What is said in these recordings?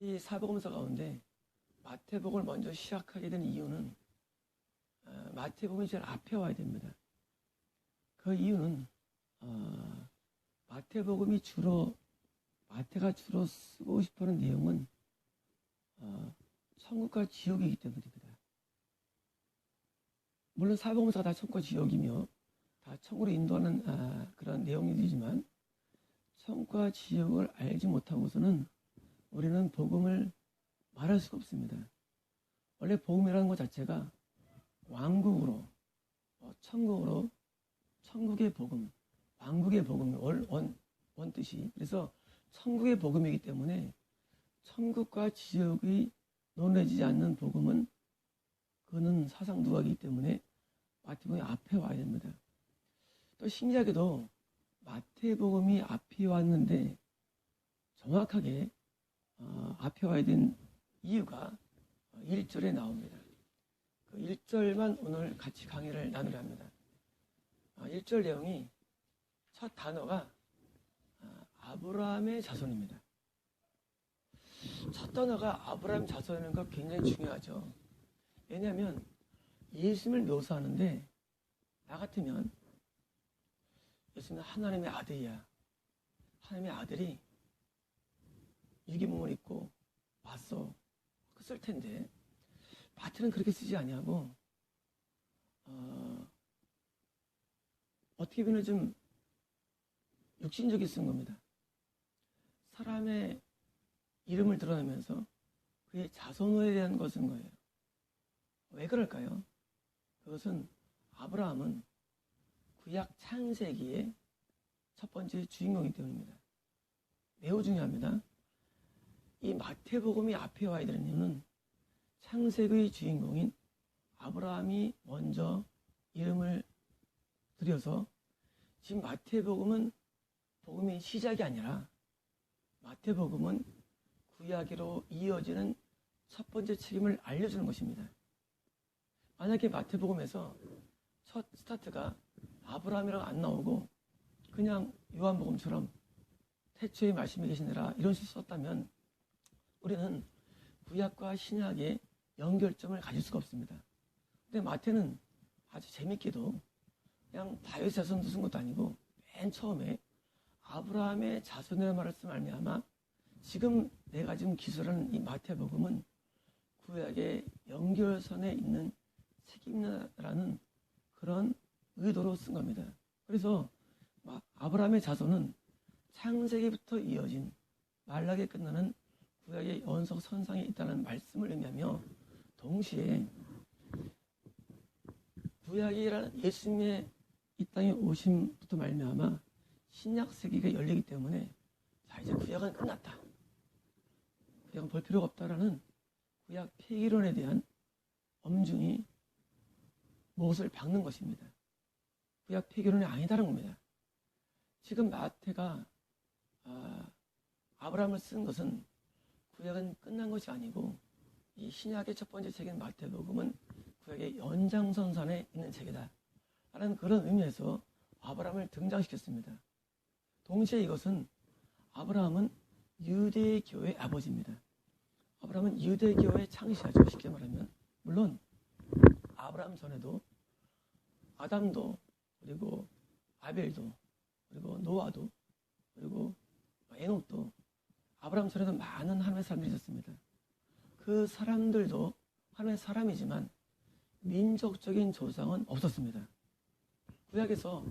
이 사복음서 가운데 마태복음을 먼저 시작하게 된 이유는 마태복음이 제일 앞에 와야 됩니다. 그 이유는 마태가 주로 쓰고 싶어하는 내용은 천국과 지옥이기 때문입니다. 물론 사복음서가 다 천국과 지옥이며 다 천국으로 인도하는 그런 내용이지만 천국과 지옥을 알지 못하고서는 우리는 복음을 말할 수가 없습니다. 원래 복음이라는 것 자체가 왕국으로, 천국으로, 천국의 복음, 왕국의 복음, 원 뜻이. 그래서 천국의 복음이기 때문에 천국과 지옥이 논해지지 않는 복음은 그는 사상 누각이기 때문에 마태복음이 앞에 와야 됩니다. 또 신기하게도 마태복음이 앞에 왔는데 정확하게 앞에 와야 된 이유가 1절에 나옵니다. 그 1절만 오늘 같이 강의를 나누려 합니다. 1절 내용이 첫 단어가 아브라함의 자손입니다. 첫 단어가 아브라함 자손이라는 거 굉장히 중요하죠. 왜냐하면 예수님을 묘사하는데 나 같으면 예수님은 하나님의 아들이야. 하나님의 아들이 유기몸을 입고 왔어. 쓸 텐데 마태는 그렇게 쓰지 아니하고 어떻게 보면 좀 육신적이 쓴 겁니다. 사람의 이름을 드러내면서 그의 자손에 대한 것인 거예요. 왜 그럴까요? 그것은 아브라함은 구약 창세기의 첫 번째 주인공이기 때문입니다. 매우 중요합니다. 이 마태복음이 앞에 와야 되는 이유는 창세기의 주인공인 아브라함이 먼저 이름을 들여서 지금 마태복음은 복음의 시작이 아니라 마태복음은 구약으로 이어지는 첫 번째 책임을 알려주는 것입니다. 만약에 마태복음에서 첫 스타트가 아브라함이라고 안 나오고 그냥 요한복음처럼 태초에 말씀이 계시느라 이런 식으로 썼다면 우리는 구약과 신약의 연결점을 가질 수가 없습니다. 근데 마태는 아주 재밌게도 그냥 다윗 자손도 쓴 것도 아니고 맨 처음에 아브라함의 자손이라는 말을 쓰면 말미암아 지금 내가 지금 기술하는 이 마태복음은 구약의 연결선에 있는 책임이라는 그런 의도로 쓴 겁니다. 그래서 아브라함의 자손은 창세기부터 이어진 말라기에 끝나는 구약의 연속선상에 있다는 말씀을 의미하며 동시에 구약이라는 예수님의 이 땅에 오심부터 말미암아 신약 세계가 열리기 때문에 자 이제 구약은 끝났다. 구약은 볼 필요가 없다라는 구약 폐기론에 대한 엄중히 못을 박는 것입니다. 구약 폐기론이 아니다라는 겁니다. 지금 마태가 아브라함을 쓴 것은 구약은 끝난 것이 아니고 이 신약의 첫 번째 책인 마태복음은 구약의 연장선상에 있는 책이다 라는 그런 의미에서 아브라함을 등장시켰습니다. 동시에 이것은 아브라함은 유대교의 아버지입니다. 아브라함은 유대교의 창시자죠. 쉽게 말하면 물론 아브라함 전에도 아담도 그리고 아벨도 그리고 노아도 그리고 에녹도 아브라함 전에도 많은 하나님의 사람들이 있었습니다. 그 사람들도 하나님의 사람이지만 민족적인 조상은 없었습니다. 구약에서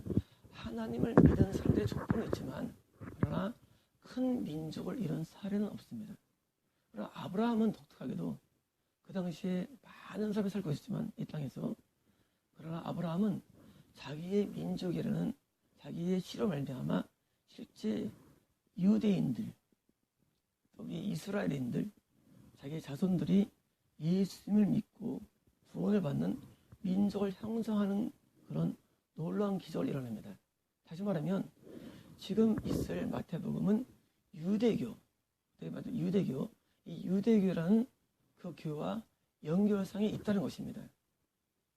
하나님을 믿는 사람들의 족보는 있지만 그러나 큰 민족을 이룬 사례는 없습니다. 그러나 아브라함은 독특하게도 그 당시에 많은 사람이 살고 있었지만 이 땅에서 그러나 아브라함은 자기의 민족이라는 자기의 씨로 말미암아 실제 유대인들 이스라엘인들 자기의 자손들이 예수님을 믿고 구원을 받는 민족을 형성하는 그런 놀라운 기적을 일어납니다. 다시 말하면 지금 있을 마태복음은 유대교, 이 유대교라는 그 교와 연결성이 있다는 것입니다.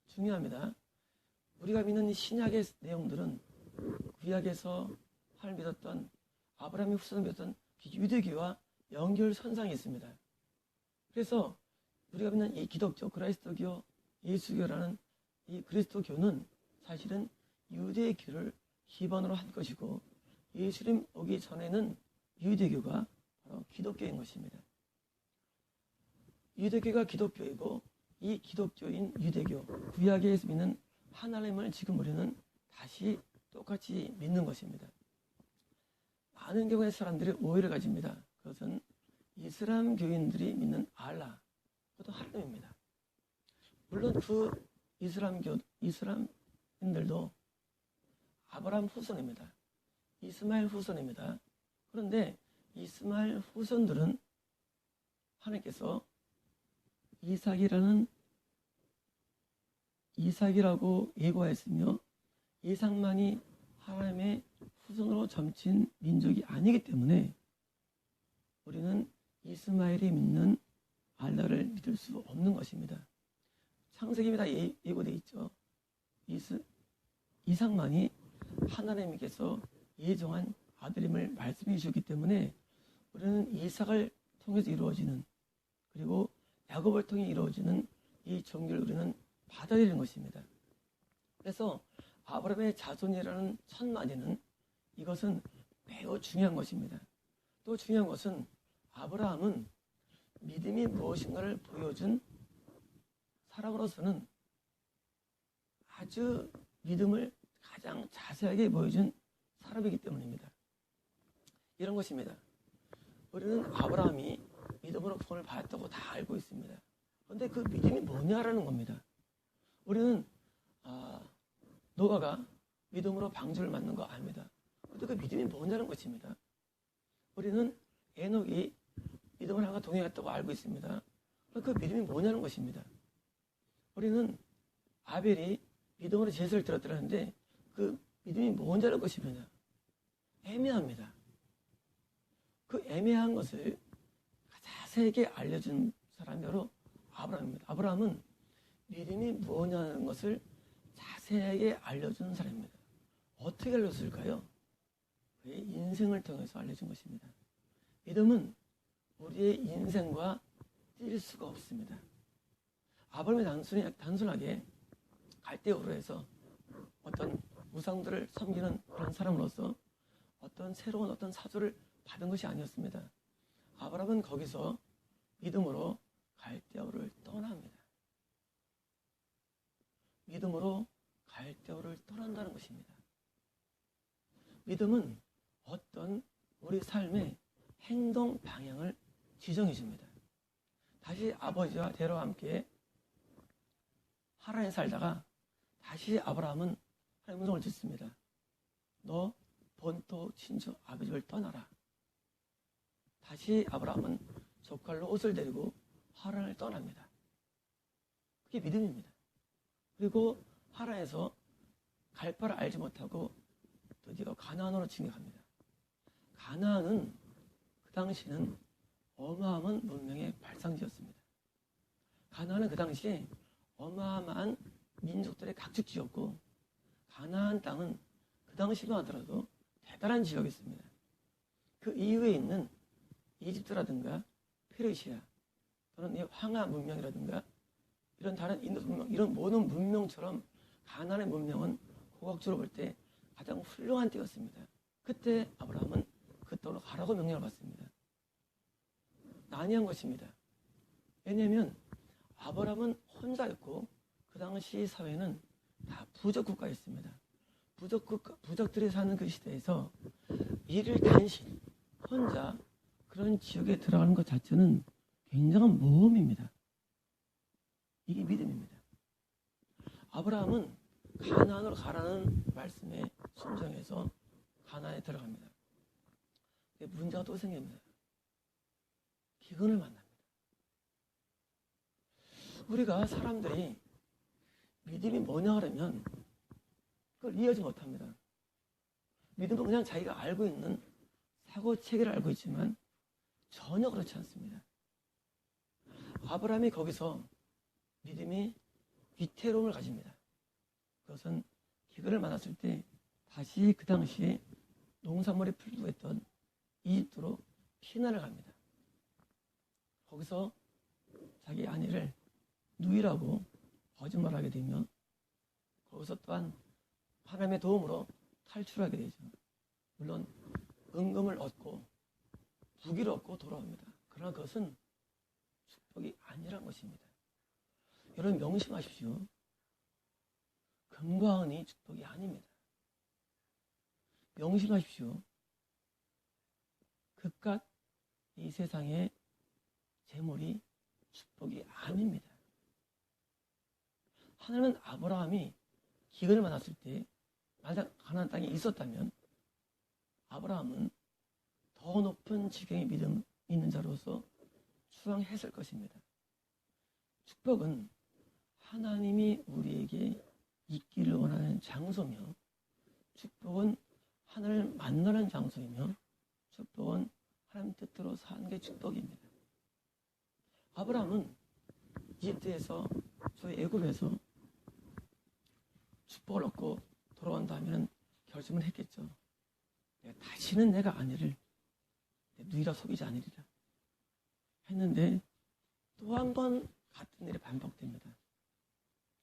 중요합니다. 우리가 믿는 신약의 내용들은 구약에서 하나님을 믿었던 아브라함의 후손을 믿었던 유대교와 연결선상이 있습니다. 그래서 우리가 믿는 이 기독교, 그리스도교, 예수교라는 이 그리스도교는 사실은 유대교를 기반으로 한 것이고, 예수님 오기 전에는 유대교가 바로 기독교인 것입니다. 유대교가 기독교이고, 이 기독교인 유대교, 구약에서 믿는 하나님을 지금 우리는 다시 똑같이 믿는 것입니다. 많은 경우에 사람들이 오해를 가집니다. 그것은 이슬람 교인들이 믿는 알라, 그것도 하나님입니다. 물론 그 이슬람인들도 아브라함 후손입니다. 이스마엘 후손입니다. 그런데 이스마엘 후손들은 하나님께서 이삭이라고 예고하였으며, 이삭만이 하나님의 후손으로 점친 민족이 아니기 때문에 우리는 이스마엘이 믿는 알라를 믿을 수 없는 것입니다. 창세기에 다 예고되어 있죠. 이삭만이 하나님께서 예정한 아들임을 말씀해 주셨기 때문에 우리는 이삭을 통해서 이루어지는, 그리고 야곱을 통해 이루어지는 이 종교를 우리는 받아들이는 것입니다. 그래서 아브라함의 자손이라는 천만에는 이것은 매우 중요한 것입니다. 또 중요한 것은 아브라함은 믿음이 무엇인가를 보여준 사람으로서는 아주 믿음을 가장 자세하게 보여준 사람이기 때문입니다. 이런 것입니다. 우리는 아브라함이 믿음으로 구원을 받았다고 다 알고 있습니다. 그런데 그 믿음이 뭐냐라는 겁니다. 우리는 노아가 믿음으로 방주를 만든 거 압니다. 그런데 그 믿음이 뭐냐는 것입니다. 우리는 에녹이 믿음을 하나님과 동행했다고 알고 있습니다. 그 믿음이 뭐냐는 것입니다. 우리는 아벨이 믿음으로 제사를 드렸다는데 그 믿음이 뭐냐는 것입니다. 애매합니다. 그 애매한 것을 자세하게 알려준 사람이 바로 아브라함입니다. 아브라함은 믿음이 뭐냐는 것을 자세하게 알려준 사람입니다. 어떻게 알려줬을까요? 그의 인생을 통해서 알려준 것입니다. 믿음은 우리의 인생과 뛸 수가 없습니다. 아브라함이 단순하게 갈대우로 해서 어떤 우상들을 섬기는 그런 사람으로서 어떤 새로운 어떤 사조를 받은 것이 아니었습니다. 아브라함은 거기서 믿음으로 갈대우를 떠납니다. 믿음으로 갈대우를 떠난다는 것입니다. 믿음은 어떤 우리 삶의 행동 방향을 지정해 줍니다. 다시 아버지와 데라와 함께 하란에 살다가 다시 아브라함은 하나님의 음성을 듣습니다. 너 본토 친척 아버지를 떠나라. 다시 아브라함은 족갈로 옷을 데리고 하란을 떠납니다. 그게 믿음입니다. 그리고 하란에서 갈 바를 알지 못하고 드디어 가나안으로 진격합니다. 가나안은 그 당시는 어마어마한 문명의 발상지였습니다. 가나안은 그 당시에 어마어마한 민족들의 각축지였고, 가나안 땅은 그 당시만 하더라도 대단한 지역이었습니다. 그 이후에 있는 이집트라든가 페르시아 또는 이 황하 문명이라든가 이런 다른 인도 문명, 이런 모든 문명처럼 가나안의 문명은 고각적으로 볼 때 가장 훌륭한 때였습니다. 그때 아브라함은 그 땅으로 가라고 명령을 받습니다. 난이한 것입니다. 왜냐하면 아브라함은 혼자였고 그 당시 사회는 다 부족 국가였습니다. 부족들이 사는 그 시대에서 일을 단신 혼자 그런 지역에 들어가는 것 자체는 굉장한 모험입니다. 이게 믿음입니다. 아브라함은 가나안으로 가라는 말씀에 순종해서 가나안에 들어갑니다. 문제가 또 생깁니다. 기근을 만납니다. 우리가 사람들이 믿음이 뭐냐 그러면 그걸 이해하지 못합니다. 믿음은 그냥 자기가 알고 있는 사고체계를 알고 있지만 전혀 그렇지 않습니다. 아브라함이 거기서 믿음이 위태로움을 가집니다. 그것은 기근을 만났을 때 다시 그 당시에 농산물이 불구했던 이집트로 피난을 갑니다. 거기서 자기 아내를 누이라고 거짓말하게 되며 거기서 또한 하나님의 도움으로 탈출하게 되죠. 물론 은금을 얻고 부귀를 얻고 돌아옵니다. 그러나 그것은 축복이 아니란 것입니다. 여러분 명심하십시오. 금과 은이 축복이 아닙니다. 명심하십시오. 그깟 이 세상의 재물이 축복이 아닙니다. 하나님은 아브라함이 기근을 만났을 때 만약 가나안 땅에 있었다면 아브라함은 더 높은 지경의 믿음 있는 자로서 수강했을 것입니다. 축복은 하나님이 우리에게 있기를 원하는 장소며 축복은 하나님을 만나는 장소이며 축복은 하나님 뜻대로 사는 게 축복입니다. 아브라함은 이집트에서 저희 애굽에서 축복을 얻고 돌아온 다음에는 결심을 했겠죠. 다시는 내가 아내를 내 누이라 속이지 않으리라 했는데 또 한 번 같은 일이 반복됩니다.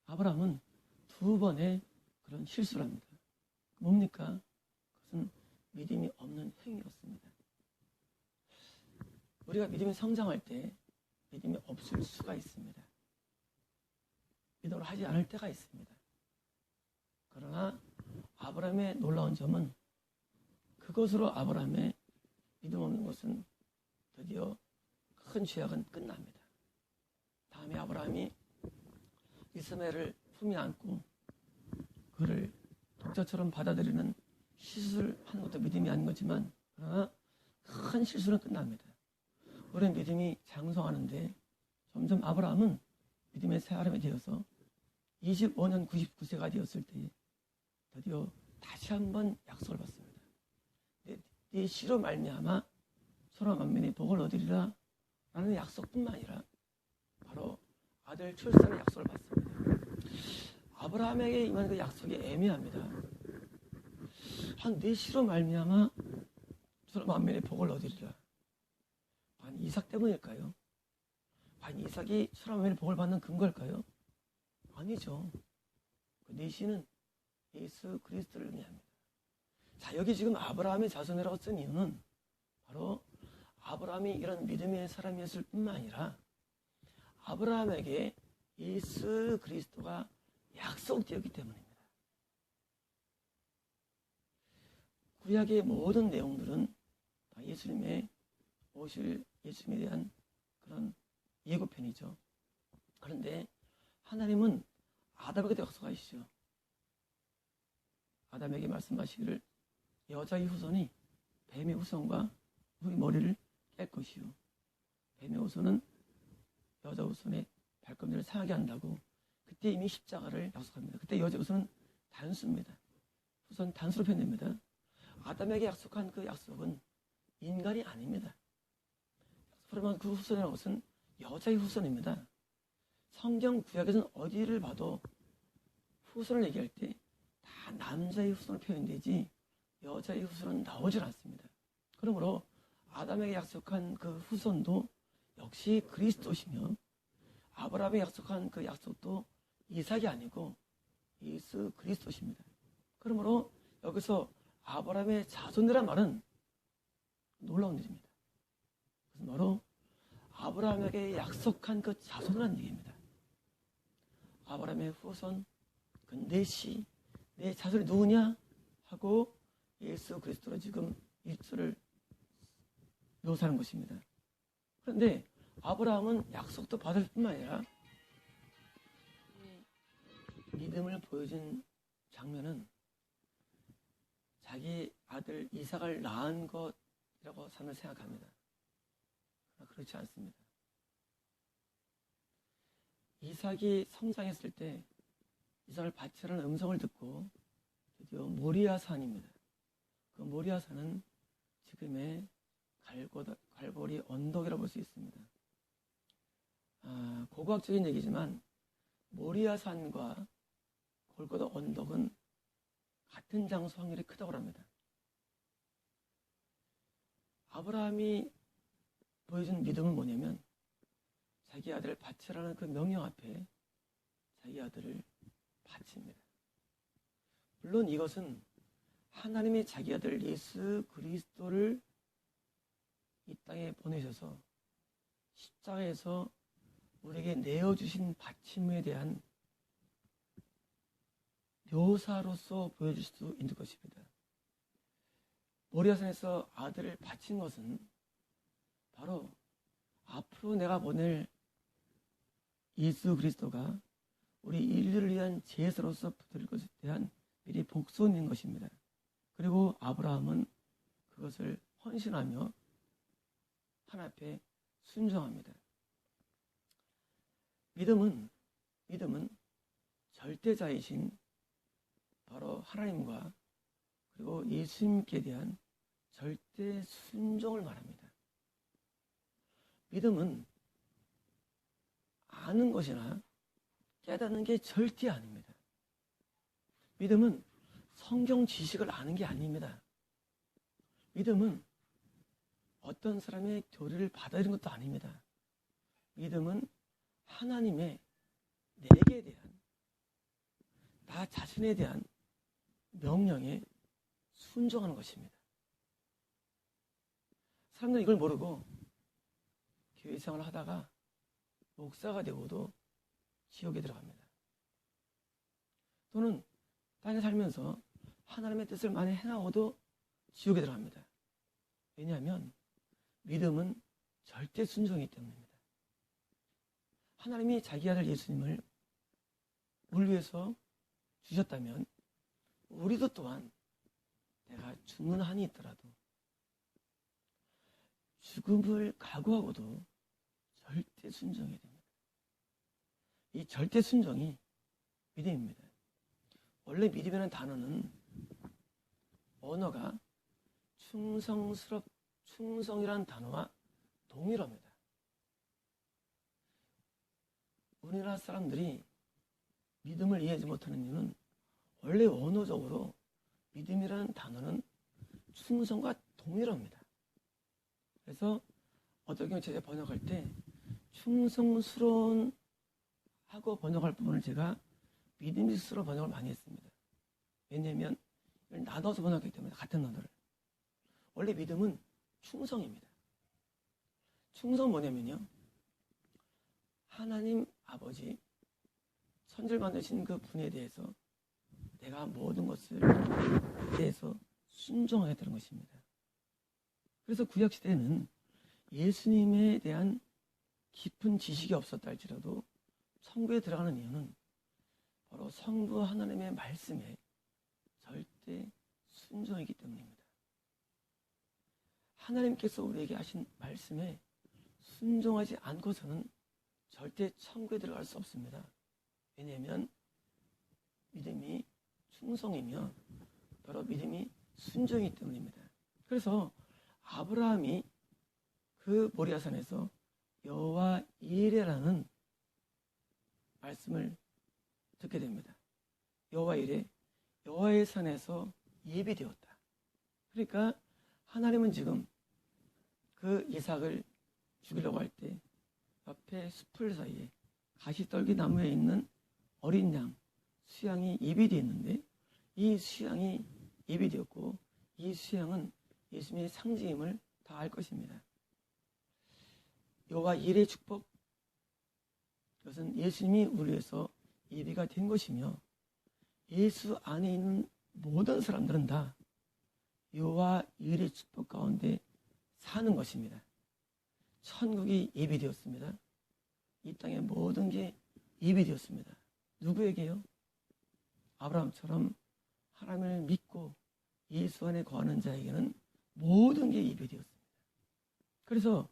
아브라함은 두 번의 그런 실수를 합니다. 뭡니까? 그것은 믿음이 없는 행위였습니다. 우리가 믿음이 성장할 때 믿음이 없을 수가 있습니다. 믿음을 하지 않을 때가 있습니다. 그러나 아브라함의 놀라운 점은 그것으로 아브라함의 믿음 없는 것은 드디어 큰 죄악은 끝납니다. 다음에 아브라함이 이스마엘을 품에 안고 그를 독자처럼 받아들이는 시술하는 것도 믿음이 아닌 거지만 그러나 큰 실수는 끝납니다. 우리는 믿음이 장성하는데 점점 아브라함은 믿음의 사람이 되어서 25년 99세가 되었을 때 드디어 다시 한번 약속을 받습니다. 네 씨로 말미암아 소라 만민이 복을 얻으리라 라는 약속뿐만 아니라 바로 아들 출산의 약속을 받습니다. 아브라함에게 임한 그 약속이 애매합니다. 네 씨로 말미암아 소라 만민이 복을 얻으리라. 이삭 때문일까요? 이삭이 소라 만민의 복을 받는 근거일까요? 아니죠. 네 씨는 예수 그리스도를 의미합니다. 자, 여기 지금 아브라함의 자손이라고 쓴 이유는 바로 아브라함이 이런 믿음의 사람이었을 뿐만 아니라 아브라함에게 예수 그리스도가 약속되었기 때문입니다. 구약의 모든 내용들은 다 예수님의 오실 예수님에 대한 그런 예고편이죠. 그런데 하나님은 아담에게 약속하시죠. 아담에게 말씀하시기를 여자의 후손이 뱀의 후손과 우리 머리를 깰 것이요. 뱀의 후손은 여자 후손의 발꿈치를 상하게 한다고 그때 이미 십자가를 약속합니다. 그때 여자 후손은 단수입니다. 후손 단수로 표현됩니다. 아담에게 약속한 그 약속은 인간이 아닙니다. 그러면 그 후손이라는 것은 여자의 후손입니다. 성경 구약에서는 어디를 봐도 후손을 얘기할 때 다 남자의 후손으로 표현되지 여자의 후손은 나오질 않습니다. 그러므로 아담에게 약속한 그 후손도 역시 그리스도시며 아브라함에 약속한 그 약속도 이삭이 아니고 예수 그리스도십니다. 그러므로 여기서 아브라함의 자손이란 말은 놀라운 일입니다. 그것은 바로 아브라함에게 약속한 그 자손이라는 얘기입니다. 아브라함의 후손, 그 내 씨, 내 자손이 누구냐? 하고 예수 그리스도로 지금 일절을 묘사하는 것입니다. 그런데 아브라함은 약속도 받을 뿐만 아니라 믿음을 보여준 장면은 자기 아들 이삭을 낳은 것이라고 사람을 생각합니다. 그렇지 않습니다. 이삭이 성장했을 때 이삭을 바치라는 음성을 듣고 드디어 모리아 산입니다. 그 모리아 산은 지금의 갈보리 언덕이라고 볼 수 있습니다. 고고학적인 얘기지만 모리아 산과 골고다 언덕은 같은 장소 확률이 크다고 합니다. 아브라함이 보여준 믿음은 뭐냐면 자기 아들을 바치라는 그 명령 앞에 자기 아들을 바칩니다. 물론 이것은 하나님이 자기 아들 예수 그리스도를 이 땅에 보내셔서 십자가에서 우리에게 내어주신 바침에 대한 묘사로서 보여줄 수 있는 것입니다. 모리아산에서 아들을 바친 것은 바로 앞으로 내가 보낼 예수 그리스도가 우리 인류를 위한 제사로서 드릴 것에 대한 미리 복선인 것입니다. 그리고 아브라함은 그것을 헌신하며 하나님 앞에 순종합니다. 믿음은 절대자이신 바로 하나님과 그리고 예수님께 대한 절대 순종을 말합니다. 믿음은 아는 것이나 깨닫는 게 절대 아닙니다. 믿음은 성경 지식을 아는 게 아닙니다. 믿음은 어떤 사람의 교리를 받아들이는 것도 아닙니다. 믿음은 하나님의 내게 대한, 나 자신에 대한 명령에 순종하는 것입니다. 사람들은 이걸 모르고 교회 생활을 하다가 목사가 되고도 지옥에 들어갑니다. 또는 땅에 살면서 하나님의 뜻을 많이 행하고도 지옥에 들어갑니다. 왜냐하면 믿음은 절대 순종이기 때문입니다. 하나님이 자기 아들 예수님을 우리 위해서 주셨다면 우리도 또한 내가 죽는 한이 있더라도 죽음을 각오하고도 절대 순종해야 됩니다. 이 절대 순종이 믿음입니다. 원래 믿음이라는 단어는 언어가 충성이라는 단어와 동일합니다. 우리나라 사람들이 믿음을 이해하지 못하는 이유는 원래 언어적으로 믿음이라는 단어는 충성과 동일합니다. 그래서 어떤 경우 제가 번역할 때 충성스러운 하고 번역할 부분을 제가 믿음직스러운 번역을 많이 했습니다. 왜냐하면 이걸 나눠서 번역하기 때문에 같은 단어를. 원래 믿음은 충성입니다. 충성 뭐냐면요, 하나님 아버지 천지를 만드신 그 분에 대해서 내가 모든 것을 대해서 순종하게 되는 것입니다. 그래서 구약시대에는 예수님에 대한 깊은 지식이 없었다 할지라도 천국에 들어가는 이유는 바로 성부 하나님의 말씀에 절대 순종이기 때문입니다. 하나님께서 우리에게 하신 말씀에 순종하지 않고서는 절대 천국에 들어갈 수 없습니다. 왜냐하면 믿음이 충성이며 바로 믿음이 순종이기 때문입니다. 그래서 아브라함이 그 모리아산에서 여호와 이레라는 말씀을 듣게 됩니다. 여호와 이레, 여호와의 산에서 예비되었다. 그러니까 하나님은 지금 그 이삭을 죽이려고 할 때 옆에 숲을 사이에 가시떨기 나무에 있는 어린 양 수양이 예비되어 있는데, 이 수양이 예비되었고 이 수양은 예수님의 상징임을 다 알 것입니다. 여호와 이레의 축복, 이것은 예수님이 우리 위해서 예비가 된 것이며 예수 안에 있는 모든 사람들은 다 여호와 이레의 축복 가운데 사는 것입니다. 천국이 예비되었습니다. 이 땅의 모든 게 예비되었습니다. 누구에게요? 아브라함처럼 하나님을 믿고 예수 안에 거하는 자에게는 모든 게 예비되었습니다. 그래서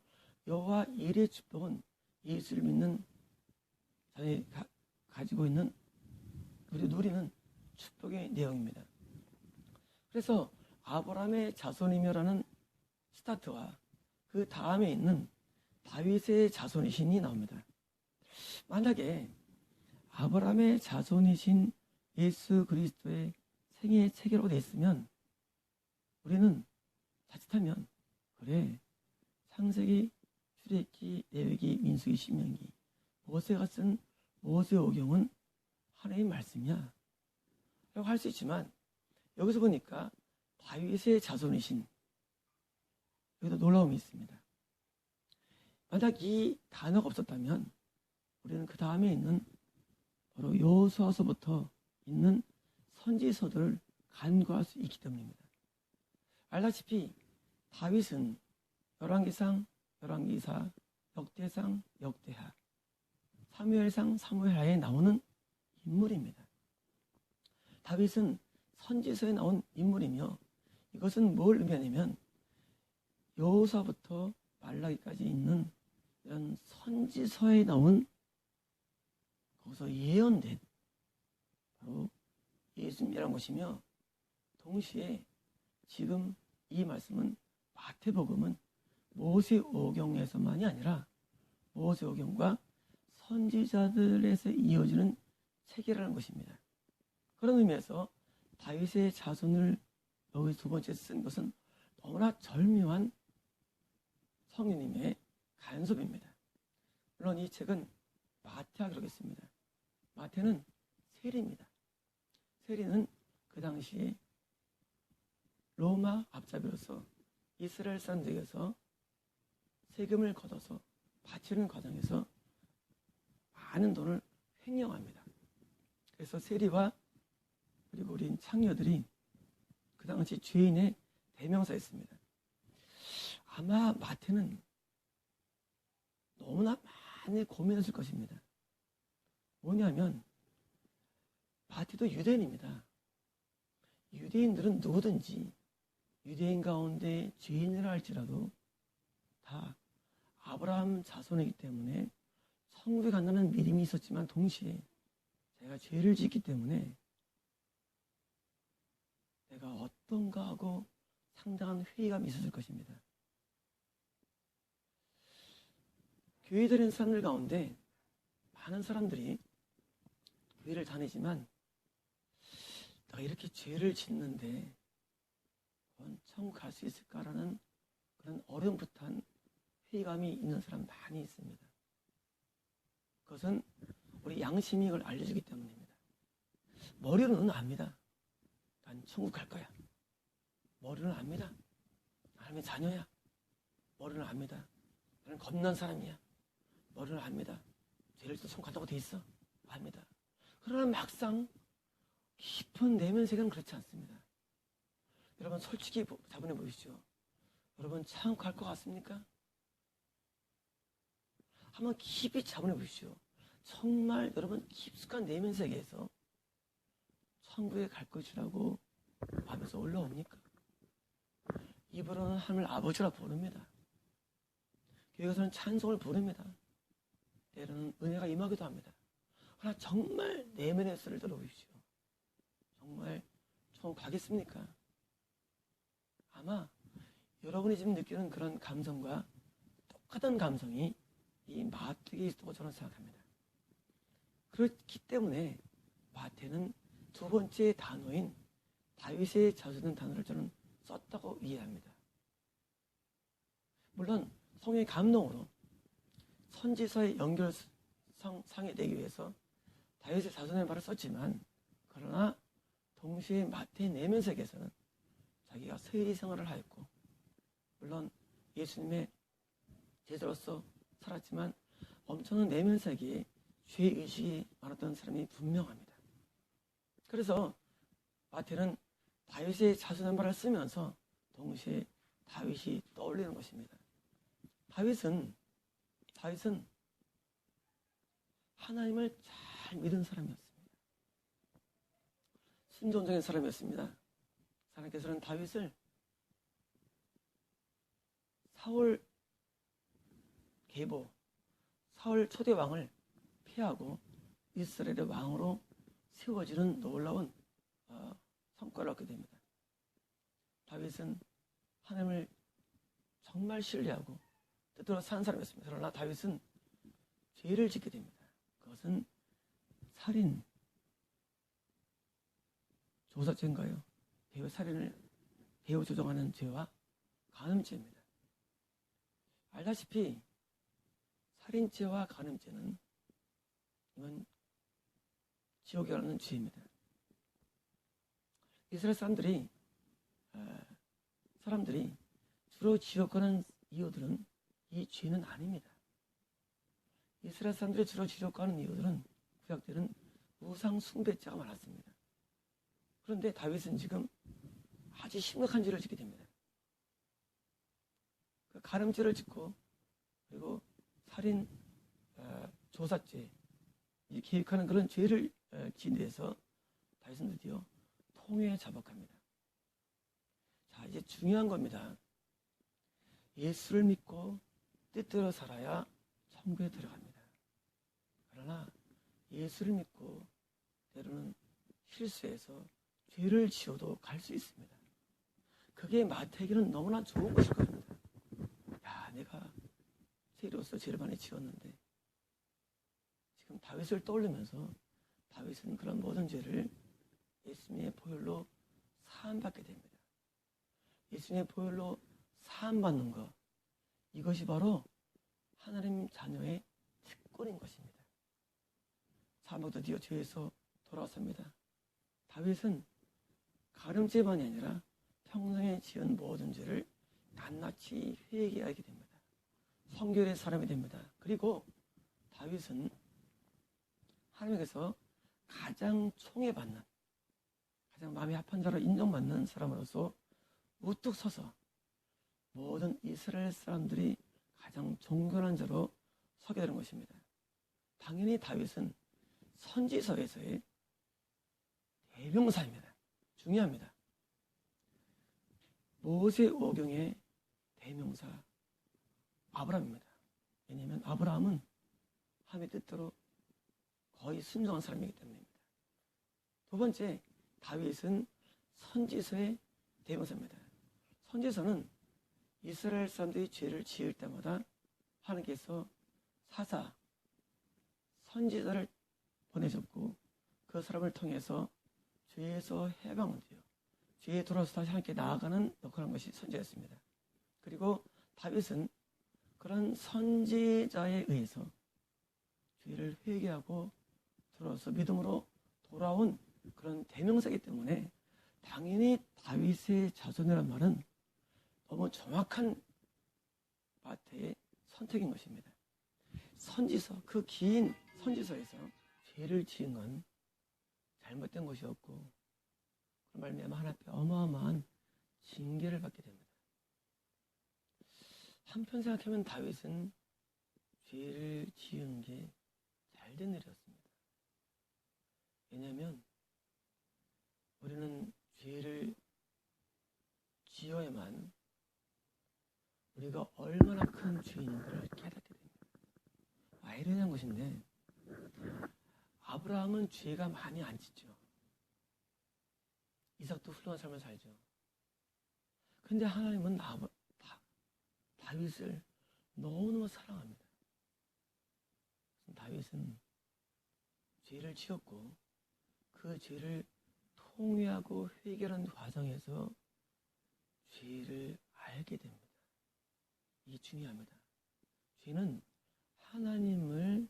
여호와 이레의 축복은 예수를 믿는 자들이 가지고 있는, 우리 누리는 축복의 내용입니다. 그래서 아브라함의 자손이며라는 스타트와 그 다음에 있는 다윗의 자손이신이 나옵니다. 만약에 아브라함의 자손이신 예수 그리스도의 생애 체계로 되어 있으면 우리는 자칫하면, 그래, 창세기, 출애굽기, 레위기, 민수기, 신명기 모세가 쓴 모세오경은 하나님의 말씀이야 라고 할 수 있지만 여기서 보니까 다윗의 자손이신 여기도 놀라움이 있습니다. 만약 이 단어가 없었다면 우리는 그 다음에 있는 바로 여호수아서부터 있는 선지서들을 간과할 수 있기 때문입니다. 알다시피 다윗은 열왕기상, 열왕기사, 역대상, 역대하, 사무엘상, 사무엘하에 나오는 인물입니다. 다윗은 선지서에 나온 인물이며 이것은 뭘 의미하냐면 여호수아부터 말라기까지 있는 이런 선지서에 나온 거기서 예언된 바로 예수님이라는 것이며 동시에 지금 이 말씀은 마태복음은 모세오경에서만이 아니라 모세오경과 선지자들에서 이어지는 책이라는 것입니다. 그런 의미에서 다윗의 자손을 여기 두 번째 쓴 것은 너무나 절묘한 성령님의 간섭입니다. 물론 이 책은 마태가 기록했습니다. 마태는 세리입니다. 세리는 그 당시에 로마 앞잡이로서 이스라엘 사람들에게서 세금을 걷어서 바치는 과정에서 많은 돈을 횡령합니다. 그래서 세리와 그리고 우리 창녀들이 그 당시 죄인의 대명사였습니다. 아마 마태는 너무나 많이 고민했을 것입니다. 뭐냐면 마태도 유대인입니다. 유대인들은 누구든지 유대인 가운데 죄인이라 할지라도 다 아브라함 자손이기 때문에 천국에 간다는 믿음이 있었지만 동시에 제가 죄를 짓기 때문에 내가 어떤가 하고 상당한 회의감이 있었을 것입니다. 교회 다니는 사람들 가운데 많은 사람들이 교회를 다니지만 내가 이렇게 죄를 짓는데 그건 천국 갈 수 있을까라는 그런 어렴풋한 회의감이 있는 사람 많이 있습니다. 그것은 우리 양심이 이걸 알려주기 때문입니다. 머리로는 압니다. 난 천국 갈 거야. 머리로는 압니다. 하나님의 자녀야. 머리로는 압니다. 나는 겁난 사람이야. 머리로는 압니다. 죄를 또 손가다고 돼 있어. 압니다. 그러나 막상 깊은 내면 세계는 그렇지 않습니다. 여러분 솔직히 자문해 보십시오. 여러분 천국 갈 것 같습니까? 한번 깊이 자문해 보십시오. 정말 여러분 깊숙한 내면 세계에서 천국에 갈 것이라고 하면서 올라옵니까? 입으로는 하나님을 아버지라 부릅니다. 교회에서는 찬송을 부릅니다. 때로는 은혜가 임하기도 합니다. 그러나 정말 내면의 소리를 들어보십시오. 정말 천국 가겠습니까? 아마 여러분이 지금 느끼는 그런 감성과 똑같은 감성이 이 마태에 있다고 저는 생각합니다. 그렇기 때문에 마태는 두 번째 단어인 다윗의 자손이라는 단어를 저는 썼다고 이해합니다. 물론 성령의 감동으로 선지서의 연결상에 내기 위해서 다윗의 자손의 말을 썼지만 그러나 동시에 마태의 내면 세계에서는 자기가 세리 생활을 하였고 물론 예수님의 제자로서 살았지만 엄청난 내면 세계에 죄의식이 많았던 사람이 분명합니다. 그래서 마태는 다윗의 자손의 말을 쓰면서 동시에 다윗이 떠올리는 것입니다. 다윗은 하나님을 잘 믿은 사람이었습니다. 순종적인 사람이었습니다. 하나님께서는 다윗을 사울 계보, 사울 초대 왕을 피하고 이스라엘의 왕으로 세워지는 놀라운 성과를 얻게 됩니다. 다윗은 하나님을 정말 신뢰하고 뜻대로 사는 사람이었습니다. 그러나 다윗은 죄를 짓게 됩니다. 그것은 살인, 조사죄인가요? 대우 살인을 대우 조정하는 죄와 간음죄입니다. 알다시피 살인죄와 간음죄는 이건 지옥에 가는 죄입니다. 이스라엘 사람들이 주로 지옥 가는 이유들은 이 죄는 아닙니다. 이스라엘 사람들이 주로 지옥 가는 이유들은 구약 때는 우상 숭배자가 많았습니다. 그런데 다윗은 지금 아주 심각한 죄를 짓게 됩니다. 그 가늠죄를 짓고 그리고 살인, 조사죄, 계획하는 그런 죄를 지은 데에서 다윗은 드디어 통회에 자복합니다. 자, 이제 중요한 겁니다. 예수를 믿고 뜻대로 살아야 천국에 들어갑니다. 그러나 예수를 믿고 때로는 실수해서 죄를 지어도 갈 수 있습니다. 그게 마태에게는 너무나 좋은 것일 겁니다. 야, 내가 죄로서 죄를 많이 지었는데 지금 다윗을 떠올리면서 다윗은 그런 모든 죄를 예수님의 보혈로 사함받게 됩니다. 예수님의 보혈로 사함받는 것, 이것이 바로 하나님 자녀의 특권인 것입니다. 사함받고 드디어 죄에서 돌아왔습니다. 다윗은 가늠죄만이 아니라 평생에 지은 모든 죄를 낱낱이 회개하게 됩니다. 성결의 사람이 됩니다. 그리고 다윗은 하나님께서 가장 총애받는, 가장 마음이 합한 자로 인정받는 사람으로서 우뚝 서서 모든 이스라엘 사람들이 가장 존경하는 자로 서게 되는 것입니다. 당연히 다윗은 선지서에서의 대명사입니다. 중요합니다. 모세오경의 대명사 아브라함입니다. 왜냐하면 아브라함은 하나님의 뜻대로 거의 순종한 사람이기 때문입니다. 두 번째, 다윗은 선지서의 대명사입니다. 선지서는 이스라엘 사람들이 죄를 지을 때마다 하나님께서 사사, 선지자를 보내셨고 그 사람을 통해서 죄에서 해방을 돼요. 죄에 돌아서 다시 하나님께 나아가는 역할을 한 것이 선지자였습니다. 그리고 다윗은 그런 선지자에 의해서 죄를 회개하고 돌아서 믿음으로 돌아온 그런 대명사이기 때문에 당연히 다윗의 자손이라는 말은 너무 정확한 마태의 선택인 것입니다. 선지서, 그 긴 선지서에서 죄를 지은 건 잘못된 것이었고 그런 말미암아 하나님 앞에 어마어마한 징계를 받게 됩니다. 한편 생각하면 다윗은 죄를 지은 게 잘된 일이었습니다. 왜냐하면 우리는 죄를 지어야만 우리가 얼마나 큰 죄인인가를 깨닫게 됩니다. 아이러니한 것인데 아브라함은 죄가 많이 안 짓죠. 이삭도 훌륭한 삶을 살죠. 근데 하나님은 다윗을 너무너무 사랑합니다. 다윗은 죄를 지었고 그 죄를 통회하고 회개하는 과정에서 죄를 알게 됩니다. 이게 중요합니다. 죄는 하나님에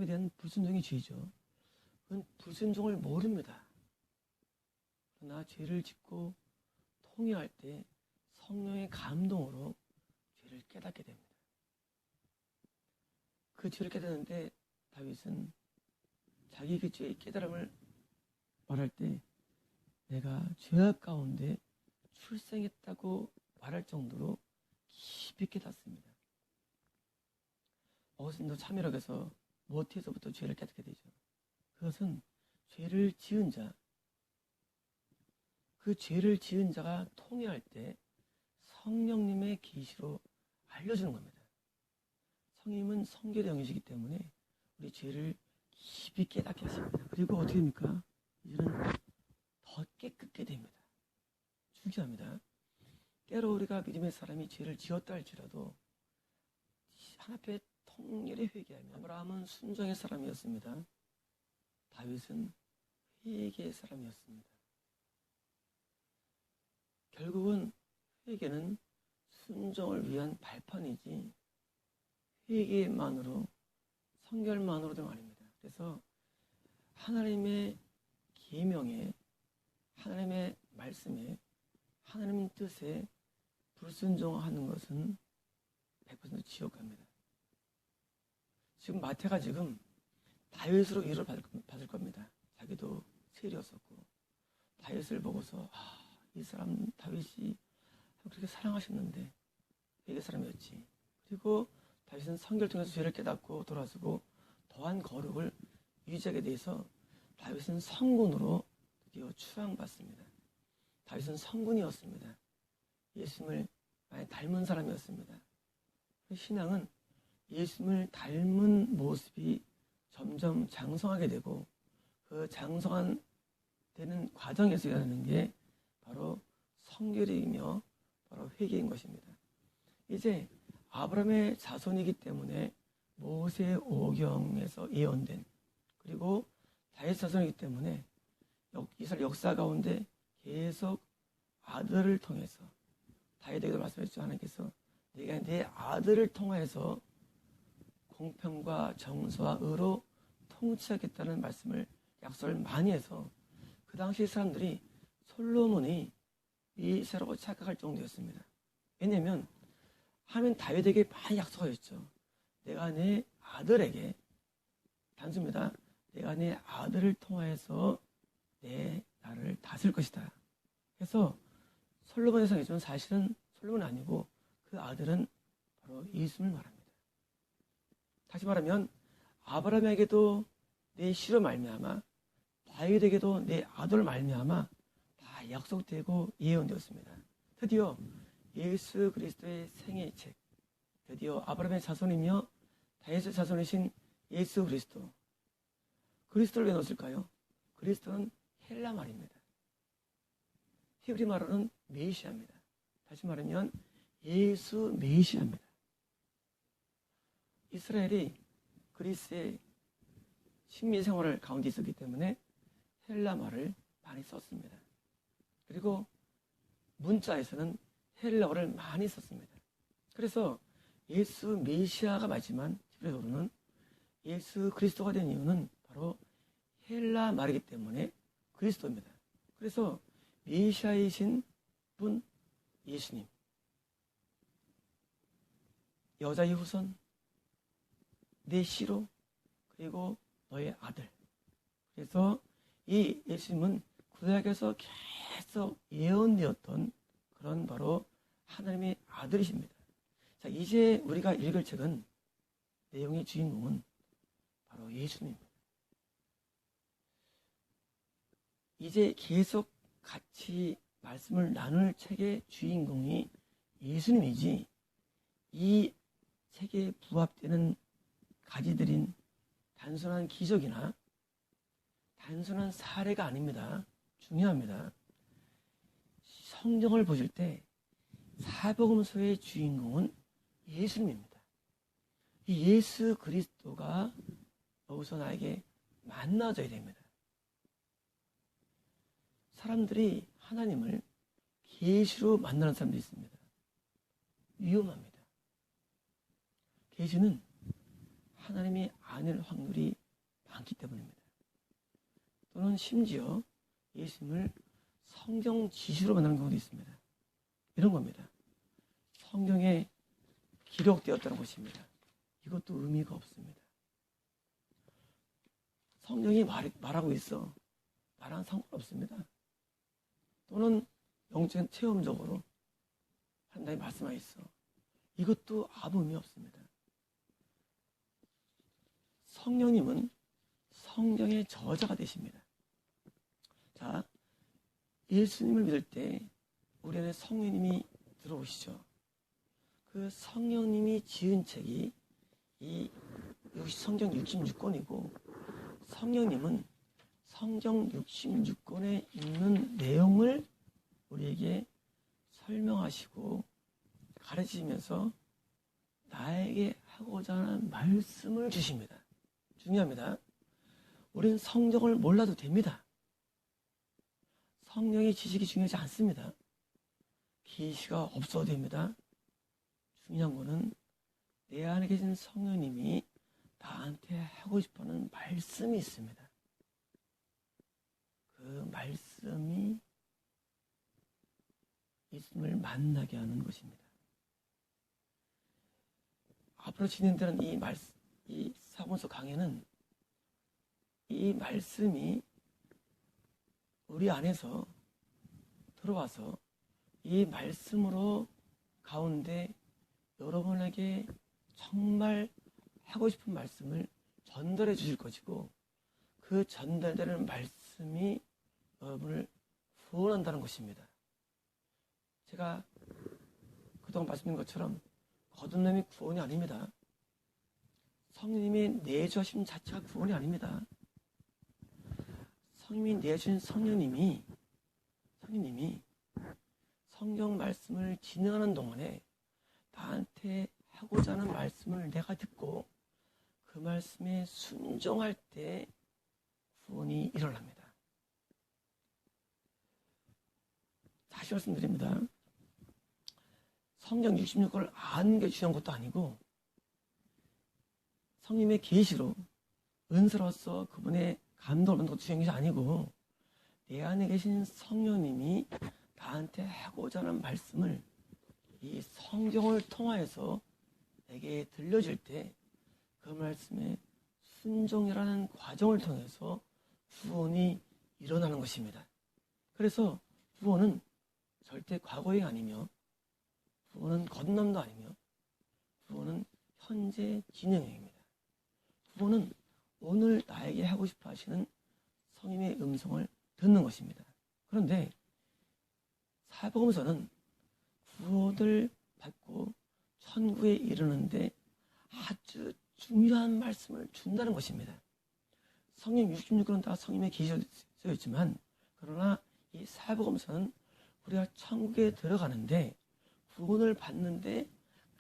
대한 불순종이 죄죠. 그건 불순종을 모릅니다. 그러나 죄를 짓고 통회할 때 성령의 감동으로 죄를 깨닫게 됩니다. 그 죄를 깨닫는데 다윗은 자기 그 죄의 깨달음을 말할 때 내가 죄악 가운데 출생했다고 말할 정도로 깊이 깨닫습니다. 어거스틴도 참여록에서 모태에서부터 죄를 깨닫게 되죠. 그것은 죄를 지은 자, 그 죄를 지은 자가 통회할 때 성령님의 계시로 알려주는 겁니다. 성령님은 성결의 영이시기 때문에 우리 죄를 깊이 깨닫게 하십니다. 그리고 어떻게 됩니까? 이제는 더 깨끗게 됩니다. 중요합니다. 때로 우리가 믿음의 사람이 죄를 지었다 할지라도 하나님 앞에 통렬히 회개하며 아브라함은 순종의 사람이었습니다. 다윗은 회개의 사람이었습니다. 결국은 회개는 순종을 위한 발판이지 회개만으로 성결만으로도 아닙니다. 그래서 하나님의 계명에, 하나님의 말씀에, 하나님의 뜻에 불순종하는 것은 100% 지옥 갑니다. 지금 마태가 지금 다윗으로 위로를 받을 겁니다. 자기도 세리였었고 다윗을 보고서 이 사람 다윗이 그렇게 사랑하셨는데 회개 사람이었지. 그리고 다윗은 성결을 통해서 죄를 깨닫고 돌아서고 더한 거룩을 유지하게 돼서 다윗은 성군으로 드디어 추앙받습니다. 다윗은 성군이었습니다. 예수님을 많이 닮은 사람이었습니다. 신앙은 예수님을 닮은 모습이 점점 장성하게 되고 그 장성한 되는 과정에서 일어나는 게 바로 성결이며 바로 회개인 것입니다. 이제 아브라함의 자손이기 때문에 모세 오경에서 예언된, 그리고 다윗 자손이기 때문에 이스라엘 역사 가운데 계속 아들을 통해서 다윗에게도 말씀하셨죠. 하나님께서 내가 내 아들을 통해서 공평과 정서와 의로 통치하겠다는 말씀을 약속을 많이 해서 그 당시 사람들이 솔로몬이 미세라고 착각할 정도였습니다. 왜냐하면 하나님은 다윗에게 많이 약속하셨죠. 내가 내 아들에게, 단수입니다. 내가 내 아들을 통하여서 내 나라를 다스릴 것이다. 그래서 솔로몬의 성이지만 사실은 솔로몬은 아니고 그 아들은 바로 예수님을 말합니다. 다시 말하면 아브라함에게도 내 씨로 말미암아, 다윗에게도 내 아들 말미암아 다 약속되고 예언되었습니다. 드디어 예수 그리스도의 생애의 책, 드디어 아브라함의 자손이며 다윗의 자손이신 예수 그리스도. 그리스도를 왜 넣었을까요? 그리스도는 헬라 말입니다. 히브리 말로는 메시아입니다. 다시 말하면 예수 메시아입니다. 이스라엘이 그리스의 식민 생활을 가운데 있었기 때문에 헬라 말을 많이 썼습니다. 그리고 문자에서는 헬라어를 많이 썼습니다. 그래서 예수 메시아가 맞지만 히브리어로는 예수 그리스도가 된 이유는 바로 헬라 말이기 때문에 그리스도입니다. 그래서 메시아이신 분 예수님, 여자의 후손, 내 씨로, 그리고 너의 아들. 그래서 이 예수님은 구약에서 계속 예언되었던 그런 바로 하나님의 아들이십니다. 자, 이제 우리가 읽을 책은 내용의 주인공은 바로 예수님입니다. 이제 계속 같이 말씀을 나눌 책의 주인공이 예수님이지, 이 책에 부합되는 가지들인 단순한 기적이나 단순한 사례가 아닙니다. 중요합니다. 성경을 보실 때 사복음서의 주인공은 예수님입니다. 이 예수 그리스도가 여기서 나에게 만나져야 됩니다. 사람들이 하나님을 계시로 만나는 사람들이 있습니다. 위험합니다. 계시는 하나님이 아닐 확률이 많기 때문입니다. 또는 심지어 예수님을 성경 지시로 만나는 경우도 있습니다. 이런 겁니다. 성경에 기록되었다는 것입니다. 이것도 의미가 없습니다. 성경이 말하고 있어. 나랑 상관없습니다. 또는 영적인 체험적으로 하나님이 말씀하고 있어. 이것도 아무 의미 없습니다. 성령님은 성경의 저자가 되십니다. 자, 예수님을 믿을 때 우리 안에 성령님이 들어오시죠. 그 성령님이 지은 책이 이 성경 66권이고, 성령님은 성경 66권에 있는 내용을 우리에게 설명하시고 가르치면서 나에게 하고자 하는 말씀을 주십니다. 중요합니다. 우리는 성경을 몰라도 됩니다. 성령의 지식이 중요하지 않습니다. 계시가 없어도 됩니다. 중요한 거는 내 안에 계신 성령님이 나한테 하고 싶어하는 말씀이 있습니다. 그 말씀이 있음을 만나게 하는 것입니다. 앞으로 진행되는 이 사본서 강해는 이 말씀이 우리 안에서 들어와서 이 말씀으로 가운데 여러분에게 정말 하고 싶은 말씀을 전달해 주실 것이고 그 전달되는 말씀이 여러분을 구원한다는 것입니다. 제가 그동안 말씀드린 것처럼 거듭남이 구원이 아닙니다. 성령님이 내주하심 자체가 구원이 아닙니다. 성령님이 내주신 성령님이 성경 말씀을 진행하는 동안에 나한테 하고자 하는 말씀을 내가 듣고 그 말씀에 순종할 때 구원이 일어납니다. 다시 말씀드립니다. 성경 66권을 아는 게 중요한 것도 아니고 성령님의 계시로 은사로서 그분의 감동을 받는 것도 중요한 것이 아니고 내 안에 계신 성령님이 나한테 하고자 하는 말씀을 이 성경을 통하여서 내게 들려질 때 그 말씀에 순종이라는 과정을 통해서 구원이 일어나는 것입니다. 그래서 구원은 절대 과거이 아니며 구원은 거듭남도 아니며 구원은 현재 진행형입니다. 구원은 오늘 나에게 하고 싶어 하시는 성령의 음성을 듣는 것입니다. 그런데 사복음서는 구원을 받고 천국에 이르는데 아주 중요한 말씀을 준다는 것입니다. 성경 66권은 다 성령의 계시로 쓰여 있지만 그러나 이 사복음서는 우리가 천국에 들어가는데 구원을 받는데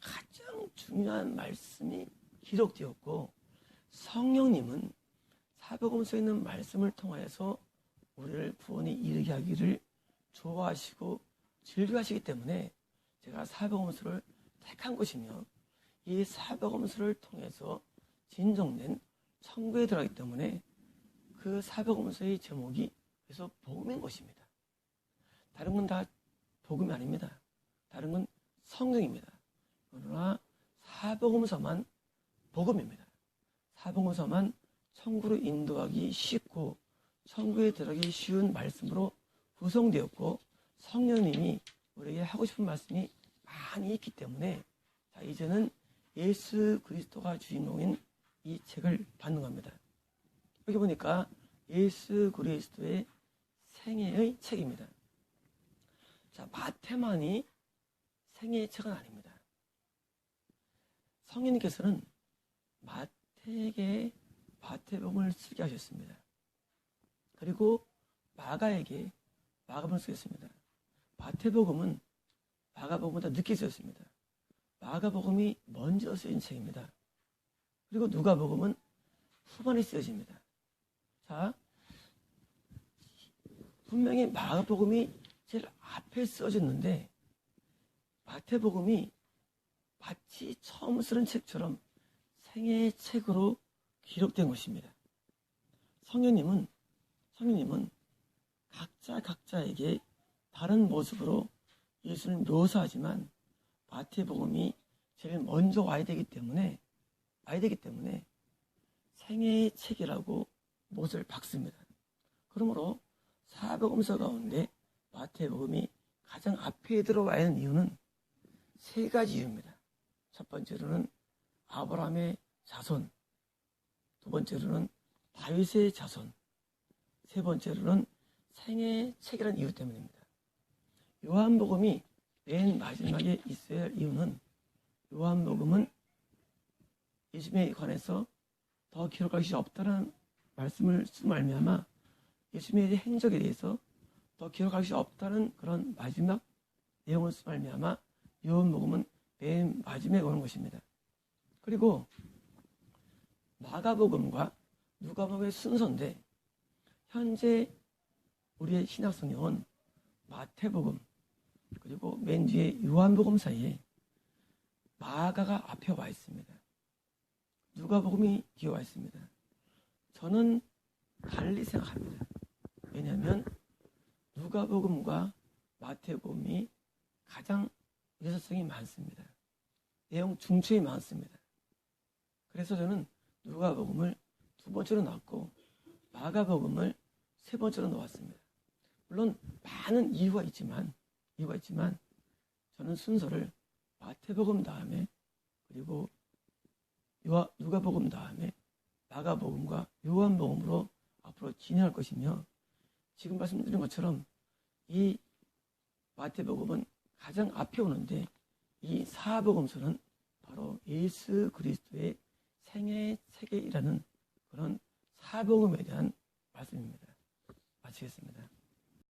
가장 중요한 말씀이 기록되었고 성령님은 사복음서에 있는 말씀을 통하여서 우리를 구원에 이르게 하기를 좋아하시고 즐겨하시기 때문에 제가 사복음서를 택한 것이며 이 사복음서를 통해서 진정된 천국에 들어가기 때문에 그 사복음서의 제목이 그래서 복음인 것입니다. 다른 건 다 복음이 아닙니다. 다른 건 성경입니다. 그러나 사복음서만 복음입니다. 사복음서만 천국으로 인도하기 쉽고 천국에 들어가기 쉬운 말씀으로 구성되었고 성령님이 우리에게 하고 싶은 말씀이 많이 있기 때문에 자, 이제는 예수 그리스도가 주인공인 이 책을 받는 겁니다. 여기 보니까 예수 그리스도의 생애의 책입니다. 자, 마태만이 생애의 책은 아닙니다. 성령님께서는 마태에게 마태복음을 쓰게 하셨습니다. 그리고 마가에게 마가복음을 쓰겠습니다. 마태복음은 마가복음보다 늦게 쓰였습니다. 마가복음이 먼저 쓰인 책입니다. 그리고 누가복음은 후반에 쓰여집니다. 자, 분명히 마가복음이 제일 앞에 쓰여졌는데 마태복음이 마치 처음 쓰는 책처럼 생애의 책으로 기록된 것입니다. 성령님은 각자에게 다른 모습으로 예수를 묘사하지만 마태복음이 제일 먼저 와야 되기 때문에 생애의 책이라고 못을 박습니다. 그러므로 사복음서 가운데 마태복음이 가장 앞에 들어와야 하는 이유는 세 가지 이유입니다. 첫 번째로는 아브라함의 자손, 두 번째로는 다윗의 자손, 세 번째로는 생애의 책이라는 이유 때문입니다. 요한복음이 맨 마지막에 있어야 할 이유는 요한복음은 예수님에 관해서 더 기록할 것이 없다는 말씀을 쓰고 말미암아 예수님의 행적에 대해서 더 기록할 것이 없다는 그런 마지막 내용을 쓰고 말미암아 요한복음은 맨 마지막에 오는 것입니다. 그리고 마가복음과 누가복음의 순서인데 현재 우리의 신약 성경은 마태복음 그리고 맨 뒤에 요한복음 사이에 마가가 앞에 와 있습니다. 누가복음이 뒤에 와 있습니다. 저는 달리 생각합니다. 왜냐하면 누가복음과 마태복음이 가장 유사성이 많습니다. 내용 중추이 많습니다. 그래서 저는 누가복음을 두 번째로 넣었고 마가복음을 세 번째로 놓았습니다. 물론 많은 이유가 있지만 저는 순서를 마태복음 다음에 그리고 누가복음 다음에 마가복음과 요한복음으로 앞으로 진행할 것이며, 지금 말씀드린 것처럼 이 마태복음은 가장 앞에 오는데 이 사복음서는 바로 예수 그리스도의 생애 세계이라는 그런 사복음에 대한 말씀입니다. 마치겠습니다.